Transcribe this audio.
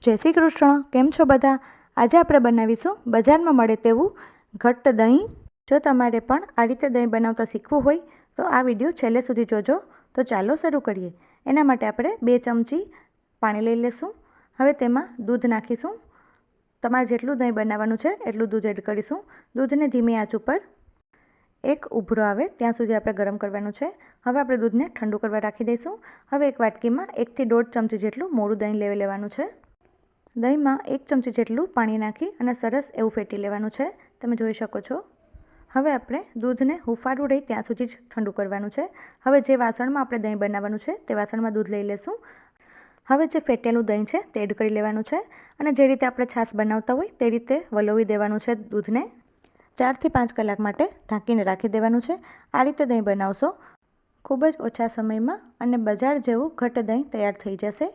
જય શ્રી કૃષ્ણ. કેમ છો બધા? આજે આપણે બનાવીશું બજારમાં મળે તેવું ઘટ્ટ દહીં. જો તમારે પણ આ રીતે દહીં બનાવતા શીખવું હોય તો આ વિડીયો છેલ્લે સુધી જોજો. તો ચાલો શરૂ કરીએ. એના માટે આપણે 2 ચમચી પાણી લઈ લઈશું. હવે તેમાં દૂધ નાખીશું. તમારે જેટલું દહીં બનાવવાનું છે એટલું દૂધ એડ કરીશું. દૂધને ધીમી આંચ ઉપર એક ઉભરો આવે ત્યાં સુધી આપણે ગરમ કરવાનું છે. હવે આપણે દૂધને ઠંડુ કરવા રાખી દઈશું. હવે એક વાટકીમાં 1 થી 1.5 ચમચી જેટલું મોળું દહીં લેવાનું છે. દહીંમાં 1 ચમચી જેટલું પાણી નાખી અને સરસ એવું ફેટી લેવાનું છે. તમે જોઈ શકો છો. હવે આપણે દૂધને હુંફાળું રહે ત્યાં સુધી જ ઠંડુ કરવાનું છે. હવે જે વાસણમાં આપણે દહીં બનાવવાનું છે તે વાસણમાં દૂધ લઈ લેશું. હવે જે ફેટેલું દહીં છે તે એડ કરી લેવાનું છે અને જે રીતે આપણે છાશ બનાવતા હોય તે રીતે વલોવી દેવાનું છે. દૂધને 4 થી 5 કલાક માટે ઢાંકીને રાખી દેવાનું છે. આ રીતે દહીં બનાવશો ખૂબ જ ઓછા સમયમાં અને બજાર જેવું ઘટ્ટ દહીં તૈયાર થઈ જશે.